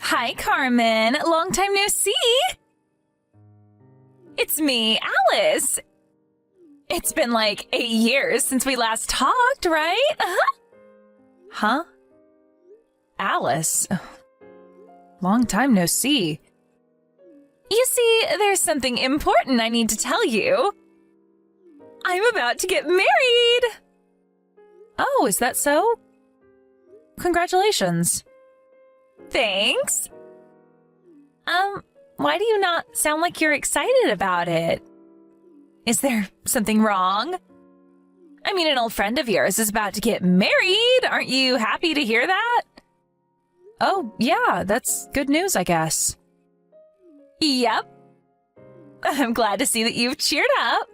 Hi, Carmen. Long time no see. It's me, Alice. It's been like 8 years since we last talked, right? Huh? Alice? Long time no see. You see, there's something important I need to tell you. I'm about to get married. Oh, is that so? Congratulations. Thanks. Why do you not sound like you're excited about it? Is there something wrong? I mean, an old friend of yours is about to get married. Aren't you happy to hear that? Oh, yeah, that's good news, I guess. Yep. I'm glad to see that you've cheered up.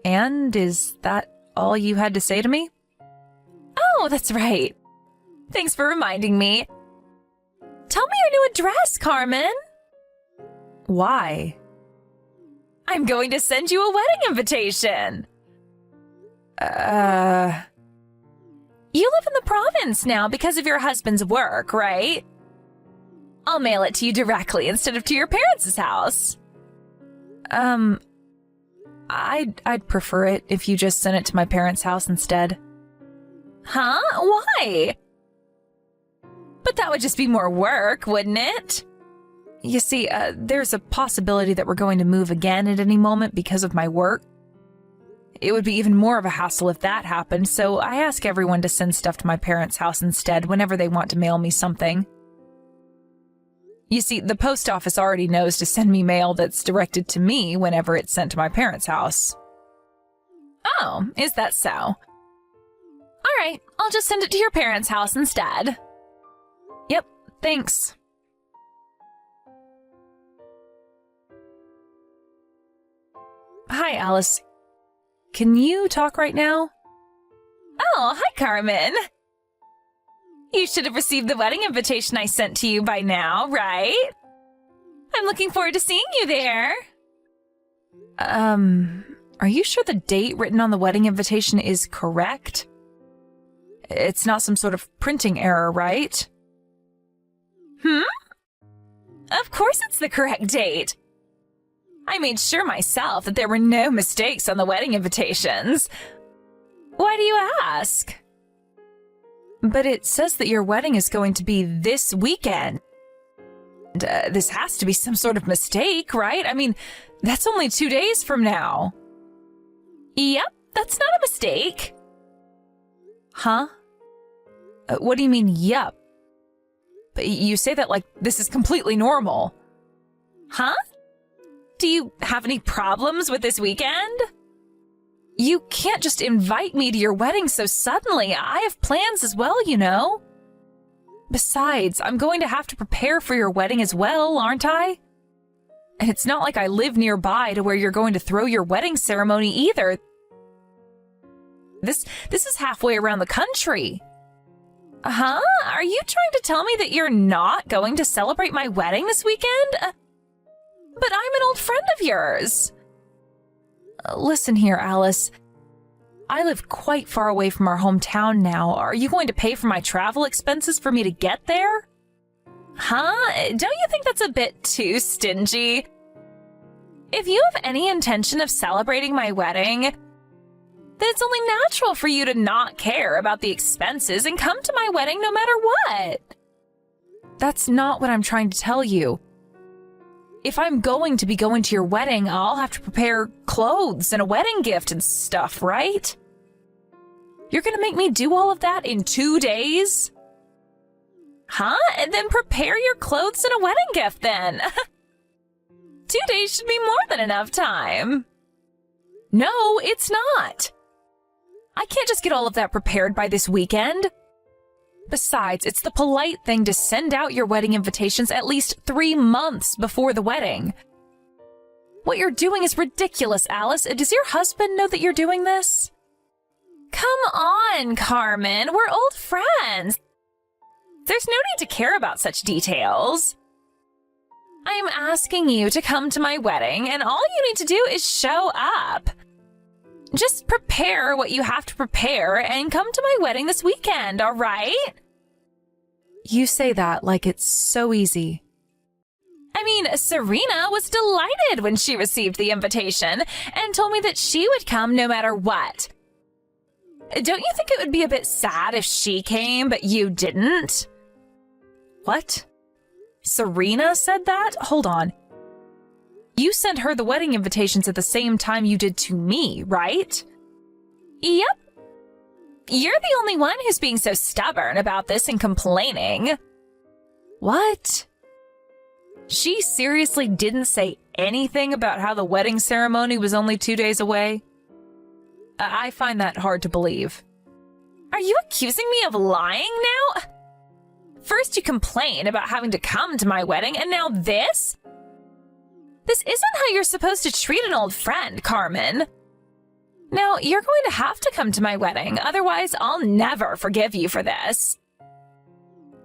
And is that all you had to say to me? Oh, that's right. Thanks for reminding me. Tell me your new address, Carmen. Why? I'm going to send you a wedding invitation. You live in the province now because of your husband's work, right? I'll mail it to you directly instead of to your parents' house. I'd prefer it if you just sent it to my parents' house instead. Huh? Why? But that would just be more work, wouldn't it? You see, there's a possibility that we're going to move again at any moment because of my work. It would be even more of a hassle if that happened, so I ask everyone to send stuff to my parents' house instead whenever they want to mail me something. You see, the post office already knows to send me mail that's directed to me whenever it's sent to my parents' house. Oh, is that so? All right, I'll just send it to your parents' house instead. Yep, thanks. Hi, Alice. Can you talk right now? Oh, hi, Carmen. You should have received the wedding invitation I sent to you by now, right? I'm looking forward to seeing you there. Are you sure the date written on the wedding invitation is correct? It's not some sort of printing error, right? Of course it's the correct date. I made sure myself that there were no mistakes on the wedding invitations. Why do you ask? But it says that your wedding is going to be this weekend. This has to be some sort of mistake, right? I mean, that's only 2 days from now. Yep, that's not a mistake. Huh? What do you mean, yep? But you say that like this is completely normal. Huh? Do you have any problems with this weekend? You can't just invite me to your wedding so suddenly. I have plans as well, you know. Besides, I'm going to have to prepare for your wedding as well, aren't I? And it's not like I live nearby to where you're going to throw your wedding ceremony either. This is halfway around the country. Huh? Are you trying to tell me that you're not going to celebrate my wedding this weekend? But I'm an old friend of yours. Listen here, Alice. I live quite far away from our hometown now. Are you going to pay for my travel expenses for me to get there? Huh? Don't you think that's a bit too stingy? If you have any intention of celebrating my wedding, then it's only natural for you to not care about the expenses and come to my wedding no matter what. That's not what I'm trying to tell you. If I'm going to be going to your wedding, I'll have to prepare clothes and a wedding gift and stuff, right? You're gonna make me do all of that in 2 days? Huh? And then prepare your clothes and a wedding gift then. 2 days should be more than enough time. No, it's not. I can't just get all of that prepared by this weekend. Besides, it's the polite thing to send out your wedding invitations at least 3 months before the wedding. What you're doing is ridiculous, Alice. Does your husband know that you're doing this? Come on, Carmen. We're old friends. There's no need to care about such details. I'm asking you to come to my wedding, and all you need to do is show up. Just prepare what you have to prepare and come to my wedding this weekend, all right? You say that like it's so easy. I mean, Serena was delighted when she received the invitation and told me that she would come no matter what. Don't you think it would be a bit sad if she came, but you didn't? What? Serena said that? Hold on. You sent her the wedding invitations at the same time you did to me, right? Yep. You're the only one who's being so stubborn about this and complaining. What? She seriously didn't say anything about how the wedding ceremony was only 2 days away? I find that hard to believe. Are you accusing me of lying now? First you complain about having to come to my wedding, and now this? This isn't how you're supposed to treat an old friend, Carmen. Now, you're going to have to come to my wedding, otherwise I'll never forgive you for this.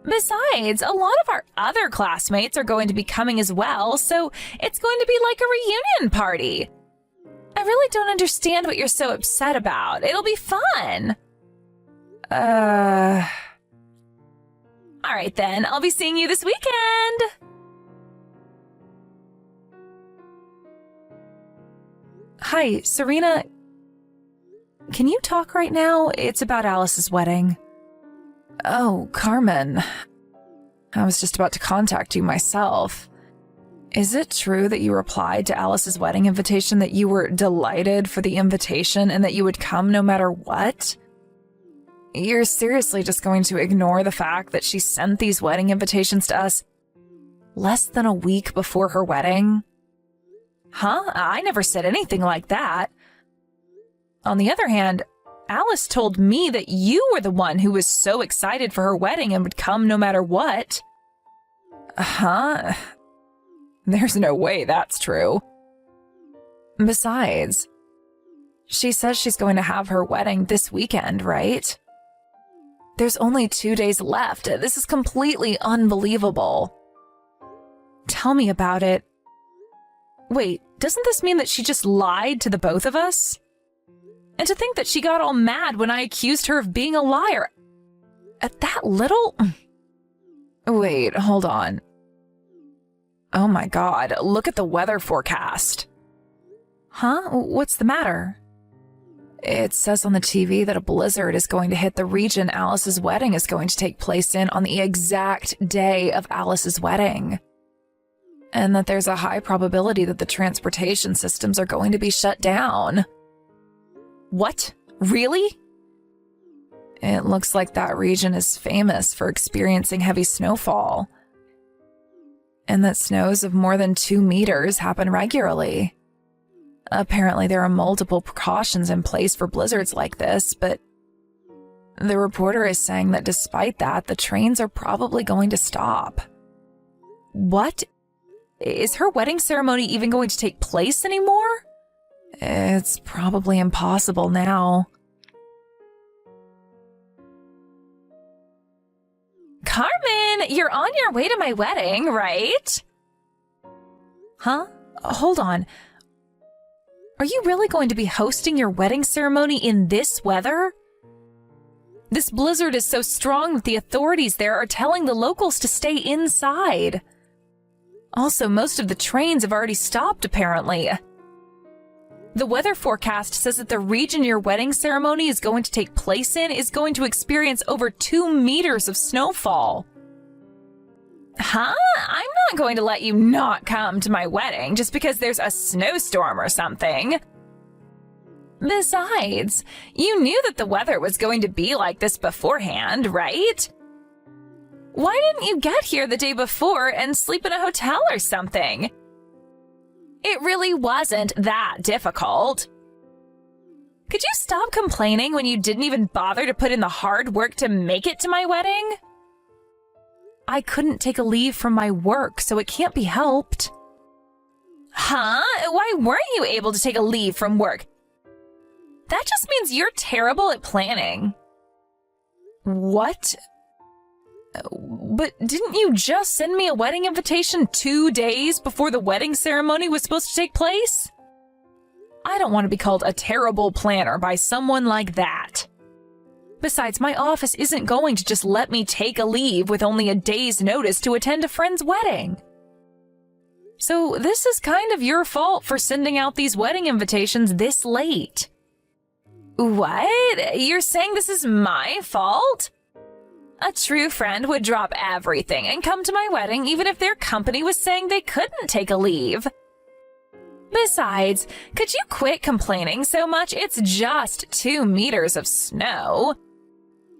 Besides, a lot of our other classmates are going to be coming as well, so it's going to be like a reunion party. I really don't understand what you're so upset about. It'll be fun. All right then, I'll be seeing you this weekend. Hi, Serena. Can you talk right now? It's about Alice's wedding. Oh, Carmen. I was just about to contact you myself. Is it true that you replied to Alice's wedding invitation that you were delighted for the invitation and that you would come no matter what? You're seriously just going to ignore the fact that she sent these wedding invitations to us less than a week before her wedding? Huh? I never said anything like that. On the other hand, Alice told me that you were the one who was so excited for her wedding and would come no matter what. Huh? There's no way that's true. Besides, she says she's going to have her wedding this weekend, right? There's only 2 days left. This is completely unbelievable. Tell me about it. Wait, doesn't this mean that she just lied to the both of us? And to think that she got all mad when I accused her of being a liar. At that little? Wait, hold on. Oh my God, look at the weather forecast. Huh? What's the matter? It says on the TV that a blizzard is going to hit the region Alice's wedding is going to take place in on the exact day of Alice's wedding. And that there's a high probability that the transportation systems are going to be shut down. What? Really? It looks like that region is famous for experiencing heavy snowfall. And that snows of more than 2 meters happen regularly. Apparently there are multiple precautions in place for blizzards like this, but the reporter is saying that despite that, the trains are probably going to stop. What? Is her wedding ceremony even going to take place anymore? It's probably impossible now. Carmen, you're on your way to my wedding, right? Huh? Hold on. Are you really going to be hosting your wedding ceremony in this weather? This blizzard is so strong that the authorities there are telling the locals to stay inside. Also, most of the trains have already stopped, apparently. The weather forecast says that the region your wedding ceremony is going to take place in is going to experience over 2 meters of snowfall. Huh? I'm not going to let you not come to my wedding just because there's a snowstorm or something. Besides, you knew that the weather was going to be like this beforehand, right? Why didn't you get here the day before and sleep in a hotel or something? It really wasn't that difficult. Could you stop complaining when you didn't even bother to put in the hard work to make it to my wedding? I couldn't take a leave from my work, so it can't be helped. Huh? Why weren't you able to take a leave from work? That just means you're terrible at planning. What? But didn't you just send me a wedding invitation 2 days before the wedding ceremony was supposed to take place? I don't want to be called a terrible planner by someone like that. Besides, my office isn't going to just let me take a leave with only a day's notice to attend a friend's wedding. So this is kind of your fault for sending out these wedding invitations this late. What? You're saying this is my fault? A true friend would drop everything and come to my wedding even if their company was saying they couldn't take a leave. Besides, could you quit complaining so much? It's just 2 meters of snow.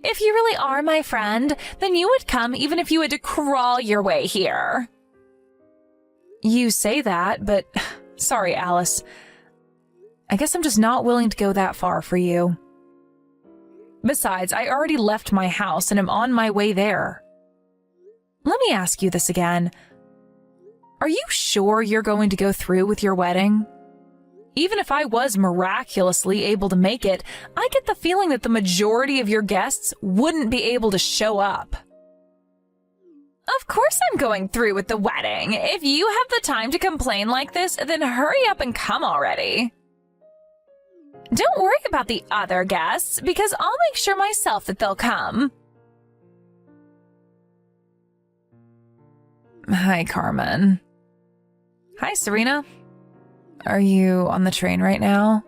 If you really are my friend, then you would come even if you had to crawl your way here. You say that, but sorry, Alice. I guess I'm just not willing to go that far for you. Besides, I already left my house and am on my way there. Let me ask you this again. Are you sure you're going to go through with your wedding? Even if I was miraculously able to make it, I get the feeling that the majority of your guests wouldn't be able to show up. Of course I'm going through with the wedding. If you have the time to complain like this, then hurry up and come already. Don't worry about the other guests, because I'll make sure myself that they'll come. Hi, Carmen. Hi, Serena. Are you on the train right now?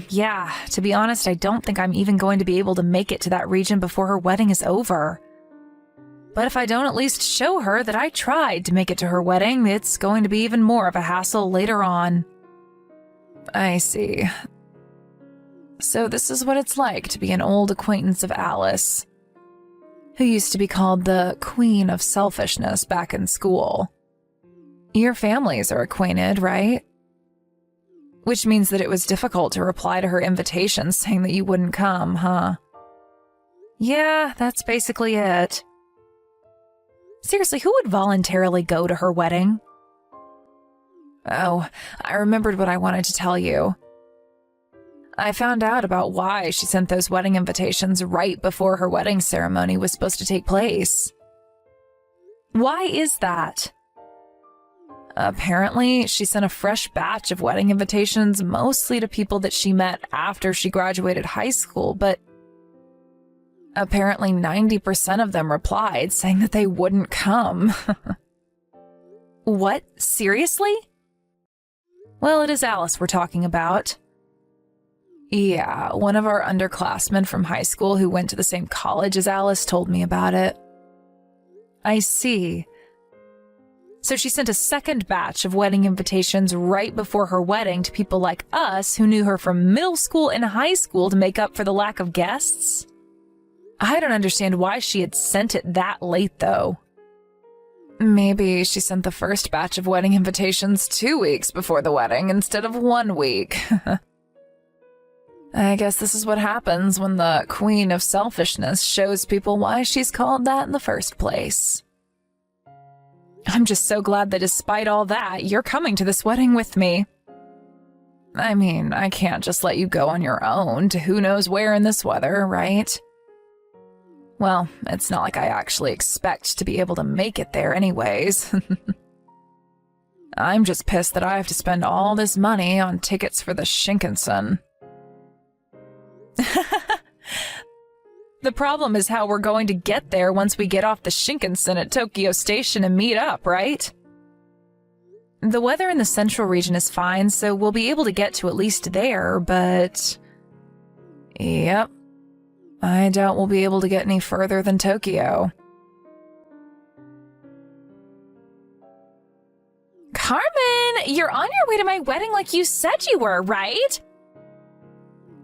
Yeah, to be honest, I don't think I'm even going to be able to make it to that region before her wedding is over. But if I don't at least show her that I tried to make it to her wedding, it's going to be even more of a hassle later on. I see. So this is what it's like to be an old acquaintance of Alice, who used to be called the Queen of Selfishness back in school. Your families are acquainted, right? Which means that it was difficult to reply to her invitation saying that you wouldn't come, huh? Yeah, that's basically it. Seriously, who would voluntarily go to her wedding? Oh, I remembered what I wanted to tell you. I found out about why she sent those wedding invitations right before her wedding ceremony was supposed to take place. Why is that? Apparently, she sent a fresh batch of wedding invitations mostly to people that she met after she graduated high school, but apparently 90% of them replied saying that they wouldn't come. What? Seriously? Well, it is Alice we're talking about. Yeah, one of our underclassmen from high school who went to the same college as Alice told me about it. I see. So she sent a second batch of wedding invitations right before her wedding to people like us who knew her from middle school and high school to make up for the lack of guests? I don't understand why she had sent it that late, though. Maybe she sent the first batch of wedding invitations 2 weeks before the wedding instead of 1 week. I guess this is what happens when the Queen of Selfishness shows people why she's called that in the first place. I'm just so glad that despite all that, you're coming to this wedding with me. I mean, I can't just let you go on your own to who knows where in this weather, right? Well, it's not like I actually expect to be able to make it there anyways. I'm just pissed that I have to spend all this money on tickets for the Shinkansen. The problem is how we're going to get there once we get off the Shinkansen at Tokyo Station and meet up, right? The weather in the central region is fine, so we'll be able to get to at least there, but... Yep. I doubt we'll be able to get any further than Tokyo. Carmen, you're on your way to my wedding like you said you were, right?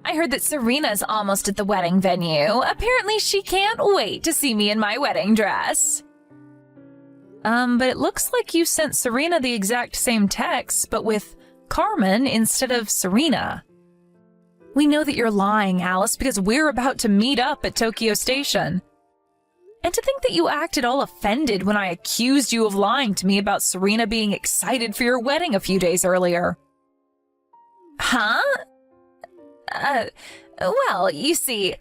I heard that Serena's almost at the wedding venue. Apparently she can't wait to see me in my wedding dress. But it looks like you sent Serena the exact same text, but with Carmen instead of Serena. We know that you're lying, Alice, because we're about to meet up at Tokyo Station. And to think that you acted all offended when I accused you of lying to me about Serena being excited for your wedding a few days earlier. Huh? Well, you see, I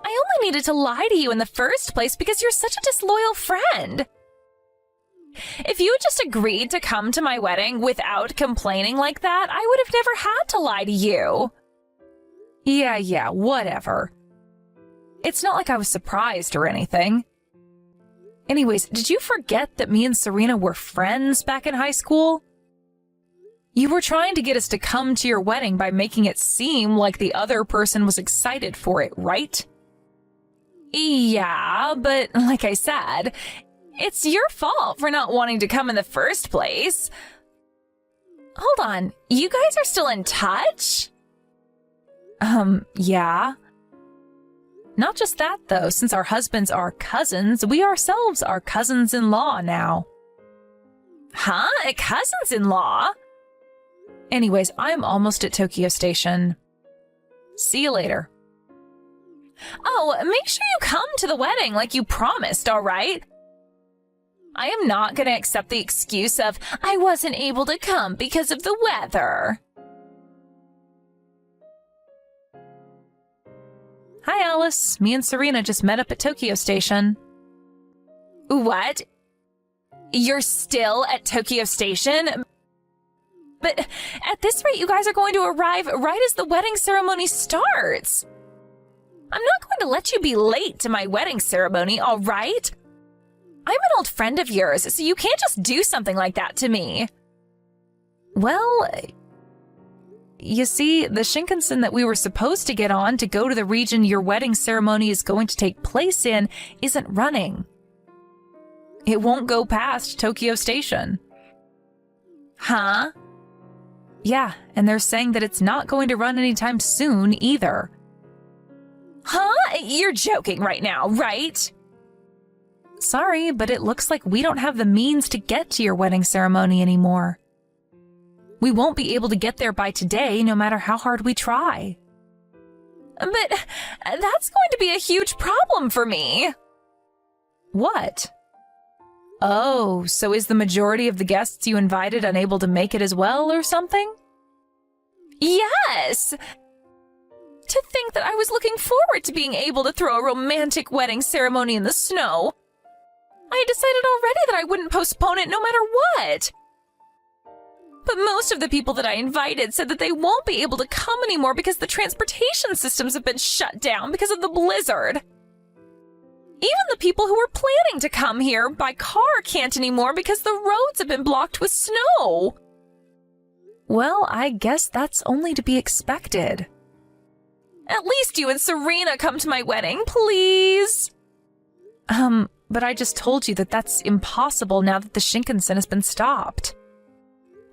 only needed to lie to you in the first place because you're such a disloyal friend. If you had just agreed to come to my wedding without complaining like that, I would have never had to lie to you. Yeah, whatever. It's not like I was surprised or anything. Anyways, did you forget that me and Serena were friends back in high school? You were trying to get us to come to your wedding by making it seem like the other person was excited for it, right? Yeah, but like I said, it's your fault for not wanting to come in the first place. Hold on, you guys are still in touch? Yeah. Not just that, though, since our husbands are cousins, we ourselves are cousins-in-law now. Huh? Cousins-in-law? Anyways, I'm almost at Tokyo Station. See you later. Oh, make sure you come to the wedding like you promised, all right? I am not going to accept the excuse of, I wasn't able to come because of the weather. Hi, Alice. Me and Serena just met up at Tokyo Station. What? You're still at Tokyo Station? But at this rate, you guys are going to arrive right as the wedding ceremony starts. I'm not going to let you be late to my wedding ceremony, all right? I'm an old friend of yours, so you can't just do something like that to me. Well, you see, the Shinkansen that we were supposed to get on to go to the region your wedding ceremony is going to take place in isn't running. It won't go past Tokyo Station. Huh? Yeah, and they're saying that it's not going to run anytime soon either. Huh? You're joking right now, right? Sorry, but it looks like we don't have the means to get to your wedding ceremony anymore. We won't be able to get there by today, no matter how hard we try. But that's going to be a huge problem for me. What? Oh, so is the majority of the guests you invited unable to make it as well or something? Yes! To think that I was looking forward to being able to throw a romantic wedding ceremony in the snow. I had decided already that I wouldn't postpone it no matter what. But most of the people that I invited said that they won't be able to come anymore because the transportation systems have been shut down because of the blizzard. Even the people who were planning to come here by car can't anymore because the roads have been blocked with snow. Well, I guess that's only to be expected. At least you and Serena come to my wedding, please. But I just told you that that's impossible now that the Shinkansen has been stopped.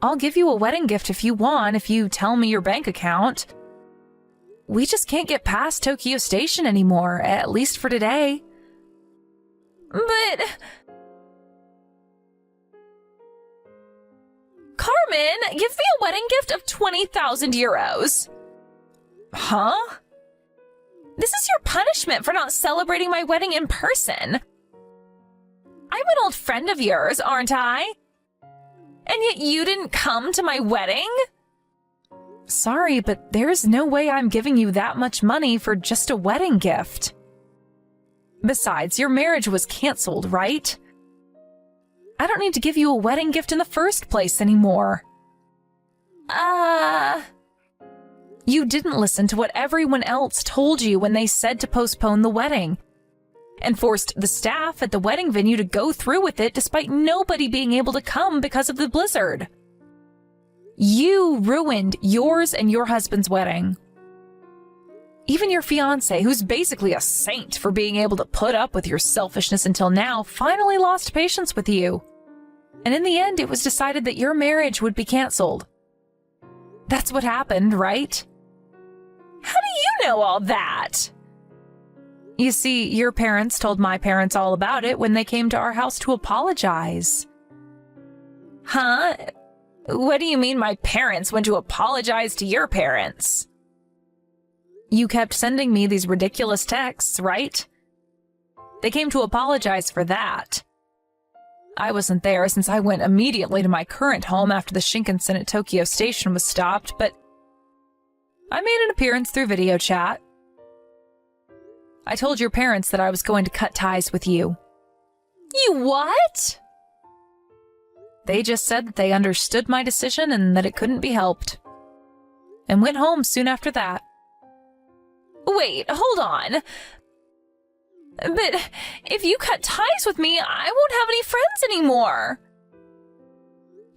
I'll give you a wedding gift if you want, if you tell me your bank account. We just can't get past Tokyo Station anymore, at least for today. But... Carmen, give me a wedding gift of 20,000 euros. Huh? This is your punishment for not celebrating my wedding in person. I'm an old friend of yours, aren't I? And yet you didn't come to my wedding? Sorry, but there's no way I'm giving you that much money for just a wedding gift. Besides, your marriage was canceled, right? I don't need to give you a wedding gift in the first place anymore. You didn't listen to what everyone else told you when they said to postpone the wedding, and forced the staff at the wedding venue to go through with it despite nobody being able to come because of the blizzard. You ruined yours and your husband's wedding. Even your fiancé, who's basically a saint for being able to put up with your selfishness until now, finally lost patience with you. And in the end, it was decided that your marriage would be canceled. That's what happened, right? How do you know all that? You see, your parents told my parents all about it when they came to our house to apologize. Huh? What do you mean my parents went to apologize to your parents? You kept sending me these ridiculous texts, right? They came to apologize for that. I wasn't there since I went immediately to my current home after the Shinkansen at Tokyo Station was stopped, but I made an appearance through video chat. I told your parents that I was going to cut ties with you. You what? They just said that they understood my decision and that it couldn't be helped. And went home soon after that. Wait, hold on. But if you cut ties with me, I won't have any friends anymore.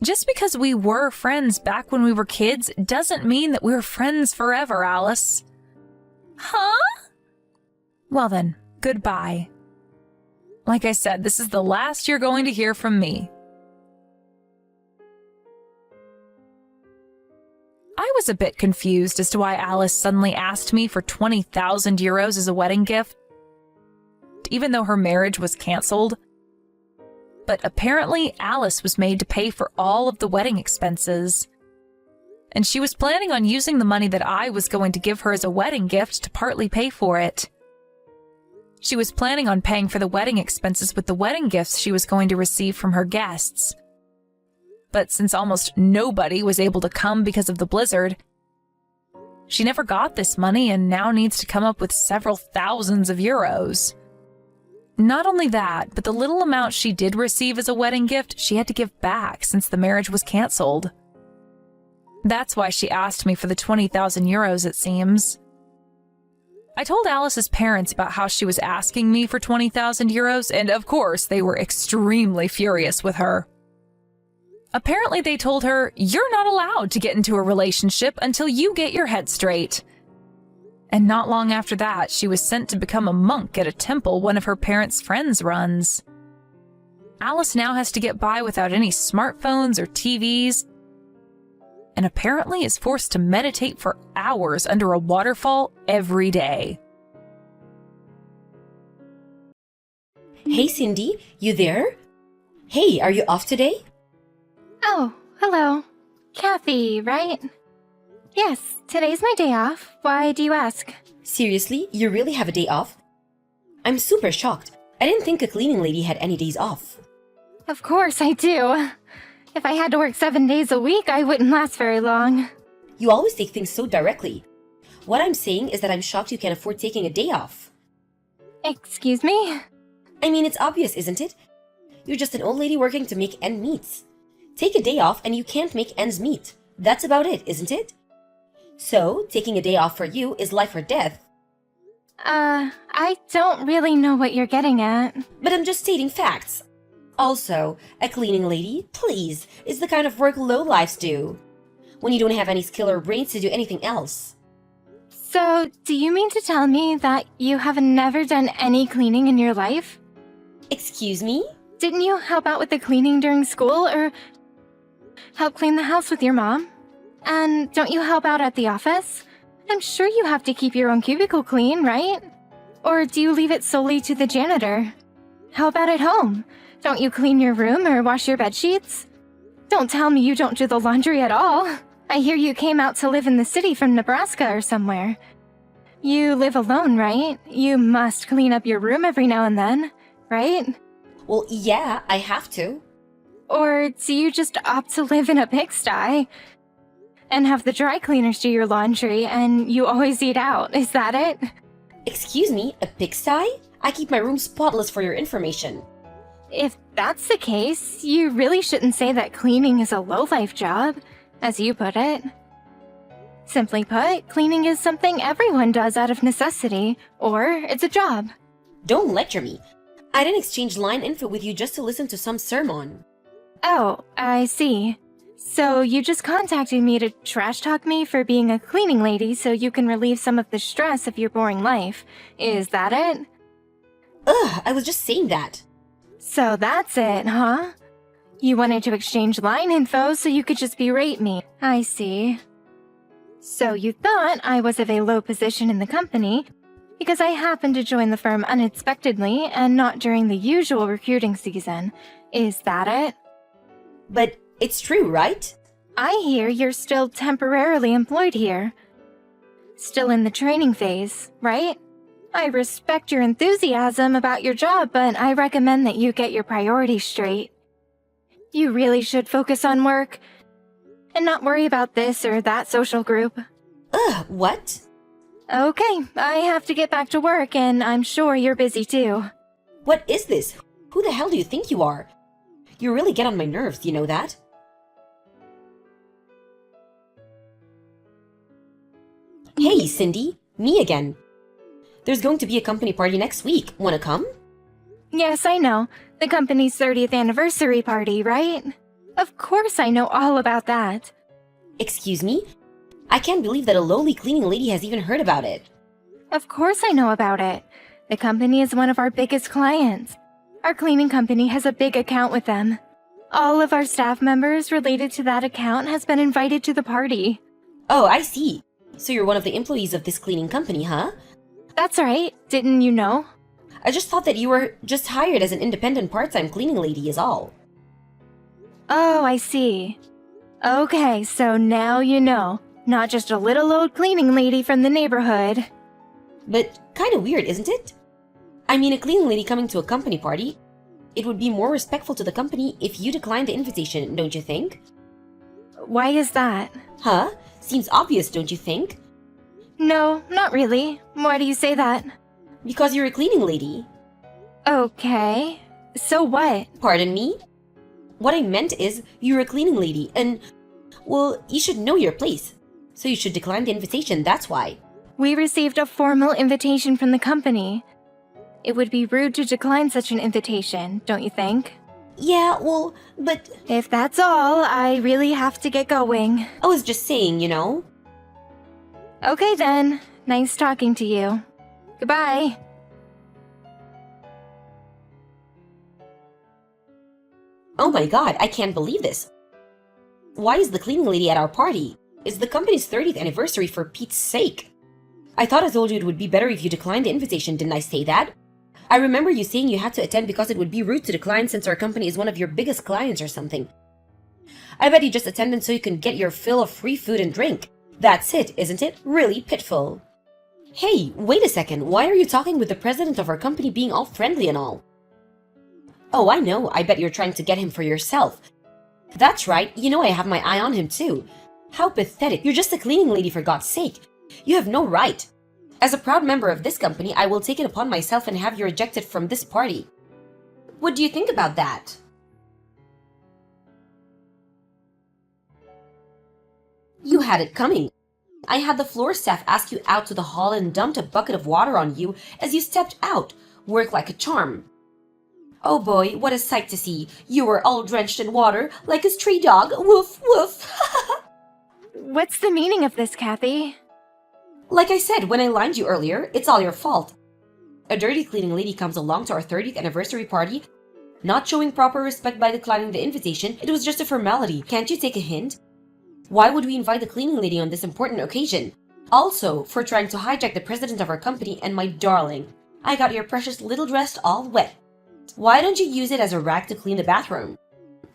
Just because we were friends back when we were kids doesn't mean that we're friends forever, Alice. Huh? Well then, goodbye. Like I said, this is the last you're going to hear from me. I was a bit confused as to why Alice suddenly asked me for 20,000 euros as a wedding gift, even though her marriage was cancelled. But apparently Alice was made to pay for all of the wedding expenses. And she was planning on using the money that I was going to give her as a wedding gift to partly pay for it. She was planning on paying for the wedding expenses with the wedding gifts she was going to receive from her guests. But since almost nobody was able to come because of the blizzard, she never got this money and now needs to come up with several thousands of euros. Not only that, but the little amount she did receive as a wedding gift, she had to give back since the marriage was cancelled. That's why she asked me for the 20,000 euros, it seems. I told Alice's parents about how she was asking me for 20,000 euros, and of course, they were extremely furious with her. Apparently, they told her, "You're not allowed to get into a relationship until you get your head straight." And not long after that, she was sent to become a monk at a temple one of her parents' friends runs. Alice now has to get by without any smartphones or TVs, and apparently is forced to meditate for hours under a waterfall every day. Hey Cindy, you there? Hey, are you off today? Oh, hello. Kathy, right? Yes, today's my day off. Why do you ask? Seriously, you really have a day off? I'm super shocked. I didn't think a cleaning lady had any days off. Of course I do. If I had to work 7 days a week, I wouldn't last very long. You always take things so directly. What I'm saying is that I'm shocked you can afford taking a day off. Excuse me? I mean, it's obvious, isn't it? You're just an old lady working to make ends meet. Take a day off and you can't make ends meet. That's about it, isn't it? So, taking a day off for you is life or death. I don't really know what you're getting at. But I'm just stating facts. Also, a cleaning lady, please, is the kind of work lowlifes do. When you don't have any skill or brains to do anything else. So, do you mean to tell me that you have never done any cleaning in your life? Excuse me? Didn't you help out with the cleaning during school, or help clean the house with your mom? And don't you help out at the office? I'm sure you have to keep your own cubicle clean, right? Or do you leave it solely to the janitor? How about at home? Don't you clean your room or wash your bed sheets? Don't tell me you don't do the laundry at all. I hear you came out to live in the city from Nebraska or somewhere. You live alone, right? You must clean up your room every now and then, right? Well, yeah, I have to. Or do you just opt to live in a pigsty and have the dry cleaners do your laundry and you always eat out? Is that it? Excuse me, a pigsty? I keep my room spotless for your information. If that's the case, you really shouldn't say that cleaning is a low-life job, as you put it. Simply put, cleaning is something everyone does out of necessity, or it's a job. Don't lecture me. I didn't exchange line info with you just to listen to some sermon. Oh, I see. So you just contacted me to trash talk me for being a cleaning lady so you can relieve some of the stress of your boring life. Is that it? Ugh, I was just saying that. So that's it, huh? You wanted to exchange line info so you could just berate me. I see. So you thought I was of a low position in the company because I happened to join the firm unexpectedly and not during the usual recruiting season. Is that it? But it's true, right? I hear you're still temporarily employed here. Still in the training phase, right? I respect your enthusiasm about your job, but I recommend that you get your priorities straight. You really should focus on work and not worry about this or that social group. Ugh, what? Okay, I have to get back to work, and I'm sure you're busy too. What is this? Who the hell do you think you are? You really get on my nerves, you know that? Hey, Cindy. Me again. There's going to be a company party next week. Wanna come? Yes, I know. The company's 30th anniversary party, right? Of course I know all about that. Excuse me? I can't believe that a lowly cleaning lady has even heard about it. Of course I know about it. The company is one of our biggest clients. Our cleaning company has a big account with them. All of our staff members related to that account has been invited to the party. Oh, I see. So you're one of the employees of this cleaning company, huh? That's right. Didn't you know? I just thought that you were just hired as an independent part-time cleaning lady is all. Oh, I see. Okay, so now you know. Not just a little old cleaning lady from the neighborhood. But kinda weird, isn't it? I mean, a cleaning lady coming to a company party, it would be more respectful to the company if you declined the invitation, don't you think? Why is that? Huh? Seems obvious, don't you think? No, not really. Why do you say that? Because you're a cleaning lady. Okay. So what? Pardon me? What I meant is, you're a cleaning lady, and, well, you should know your place. So you should decline the invitation, that's why. We received a formal invitation from the company. It would be rude to decline such an invitation, don't you think? Yeah, well, but If that's all, I really have to get going. I was just saying, you know? Okay then. Nice talking to you. Goodbye. Oh my god, I can't believe this. Why is the cleaning lady at our party? It's the company's 30th anniversary, for Pete's sake. I thought I told you it would be better if you declined the invitation, didn't I say that? I remember you saying you had to attend because it would be rude to decline since our company is one of your biggest clients or something. I bet you just attended so you can get your fill of free food and drink. That's it, isn't it? Really pitiful. Hey, wait a second, why are you talking with the president of our company being all friendly and all? Oh, I know, I bet you're trying to get him for yourself. That's right, you know I have my eye on him too. How pathetic, you're just a cleaning lady for God's sake. You have no right. As a proud member of this company, I will take it upon myself and have you rejected from this party. What do you think about that? You had it coming. I had the floor staff ask you out to the hall and dumped a bucket of water on you as you stepped out. Work like a charm. Oh boy, what a sight to see. You were all drenched in water, like a stray dog. Woof, woof. What's the meaning of this, Kathy? Like I said when I lined you earlier, it's all your fault. A dirty cleaning lady comes along to our 30th anniversary party, not showing proper respect by declining the invitation. It was just a formality. Can't you take a hint? Why would we invite the cleaning lady on this important occasion? Also, for trying to hijack the president of our company and my darling. I got your precious little dress all wet. Why don't you use it as a rag to clean the bathroom?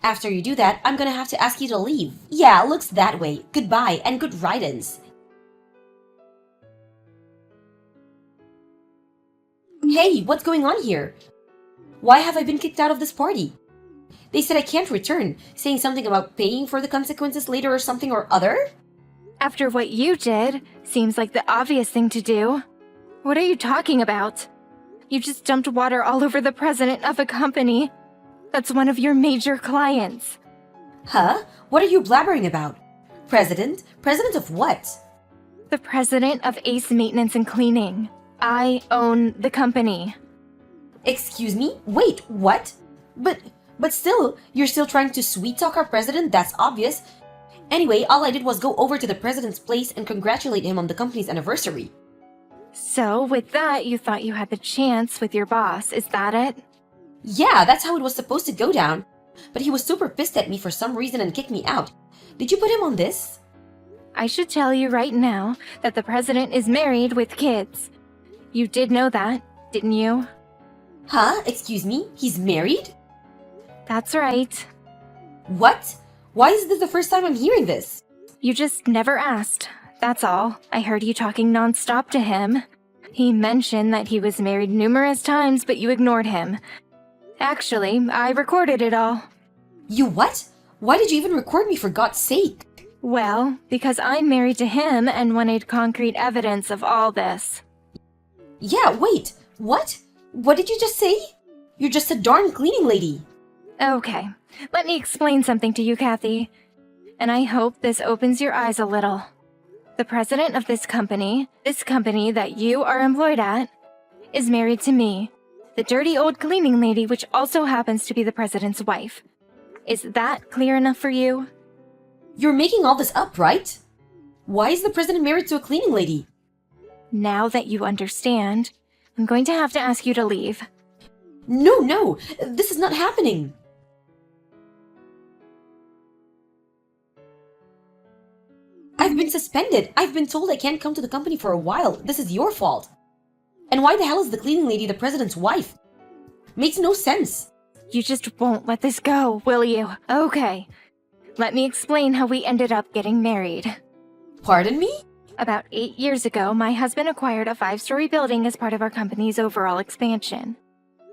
After you do that, I'm gonna have to ask you to leave. Yeah, looks that way. Goodbye and good riddance. Hey, what's going on here? Why have I been kicked out of this party? They said I can't return, saying something about paying for the consequences later or something or other? After what you did, seems like the obvious thing to do. What are you talking about? You just dumped water all over the president of a company. That's one of your major clients. Huh? What are you blabbering about? President? President of what? The president of Ace Maintenance and Cleaning. I own the company. Excuse me? Wait, what? But still, you're still trying to sweet-talk our president? That's obvious. Anyway, all I did was go over to the president's place and congratulate him on the company's anniversary. So, with that, you thought you had the chance with your boss, is that it? Yeah, that's how it was supposed to go down. But he was super pissed at me for some reason and kicked me out. Did you put him on this? I should tell you right now that the president is married with kids. You did know that, didn't you? Huh? Excuse me? He's married? That's right. What? Why is this the first time I'm hearing this? You just never asked. That's all. I heard you talking nonstop to him. He mentioned that he was married numerous times, but you ignored him. Actually, I recorded it all. You what? Why did you even record me, for God's sake? Well, because I'm married to him and wanted concrete evidence of all this. Yeah, wait. What? What did you just say? You're just a darn cleaning lady. Okay, let me explain something to you, Kathy. And I hope this opens your eyes a little. The president of this company that you are employed at, is married to me, the dirty old cleaning lady, which also happens to be the president's wife. Is that clear enough for you? You're making all this up, right? Why is the president married to a cleaning lady? Now that you understand, I'm going to have to ask you to leave. No, this is not happening. I've been suspended. I've been told I can't come to the company for a while. This is your fault. And why the hell is the cleaning lady the president's wife? Makes no sense. You just won't let this go, will you? Okay. Let me explain how we ended up getting married. Pardon me? About 8 years ago, my husband acquired a 5-story building as part of our company's overall expansion.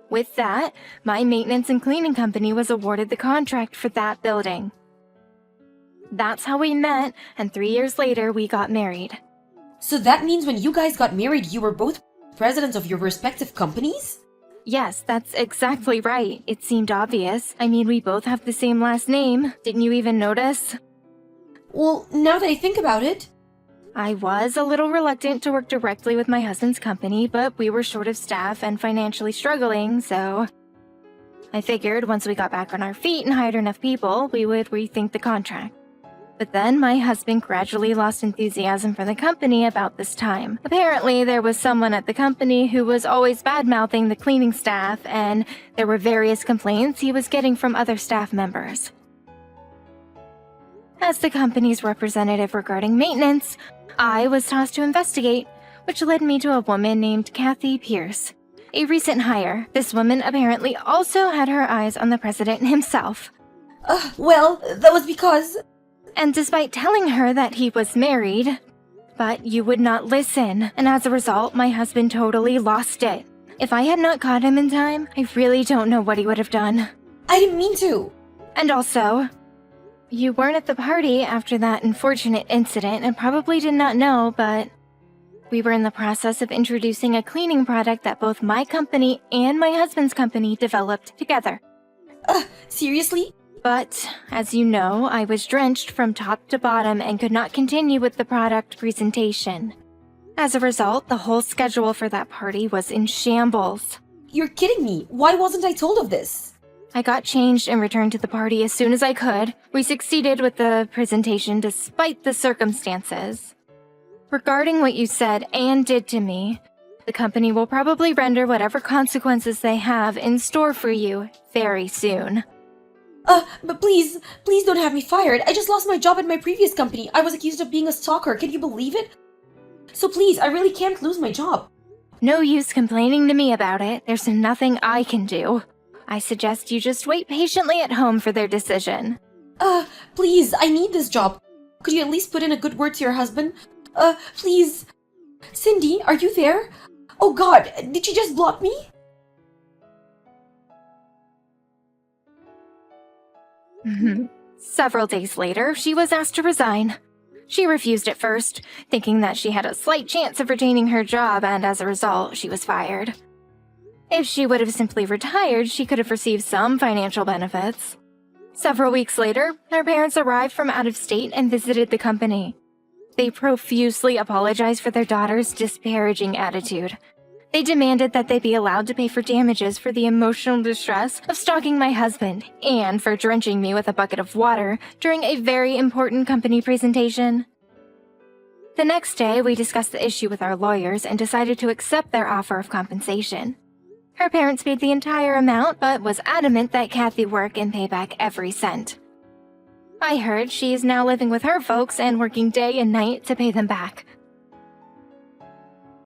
With that, my maintenance and cleaning company was awarded the contract for that building. That's how we met, and 3 years later, we got married. So that means when you guys got married, you were both presidents of your respective companies? Yes, that's exactly right. It seemed obvious. I mean, we both have the same last name. Didn't you even notice? Well, now that I think about it... I was a little reluctant to work directly with my husband's company, but we were short of staff and financially struggling, so... I figured once we got back on our feet and hired enough people, we would rethink the contract. But then my husband gradually lost enthusiasm for the company about this time. Apparently, there was someone at the company who was always bad-mouthing the cleaning staff, and there were various complaints he was getting from other staff members. As the company's representative regarding maintenance, I was tasked to investigate, which led me to a woman named Kathy Pierce, a recent hire. This woman apparently also had her eyes on the president himself. Well, that was because... And despite telling her that he was married, but you would not listen, and as a result, my husband totally lost it. If I had not caught him in time, I really don't know what he would have done. I didn't mean to. And also, you weren't at the party after that unfortunate incident and probably did not know, but we were in the process of introducing a cleaning product that both my company and my husband's company developed together. Seriously? But, as you know, I was drenched from top to bottom and could not continue with the product presentation. As a result, the whole schedule for that party was in shambles. You're kidding me. Why wasn't I told of this? I got changed and returned to the party as soon as I could. We succeeded with the presentation despite the circumstances. Regarding what you said and did to me, the company will probably render whatever consequences they have in store for you very soon. But please don't have me fired. I just lost my job at my previous company. I was accused of being a stalker. Can you believe it? So please, I really can't lose my job. No use complaining to me about it. There's nothing I can do. I suggest you just wait patiently at home for their decision. Please, I need this job. Could you at least put in a good word to your husband? Please. Cindy, are you there? Oh God, did she just block me? Several days later, she was asked to resign. She refused at first, thinking that she had a slight chance of retaining her job, and as a result, she was fired. If she would have simply retired, she could have received some financial benefits. Several weeks later, her parents arrived from out of state and visited the company. They profusely apologized for their daughter's disparaging attitude. They demanded that they be allowed to pay for damages for the emotional distress of stalking my husband and for drenching me with a bucket of water during a very important company presentation. The next day, we discussed the issue with our lawyers and decided to accept their offer of compensation. Her parents paid the entire amount, but was adamant that Kathy work and pay back every cent. I heard she is now living with her folks and working day and night to pay them back.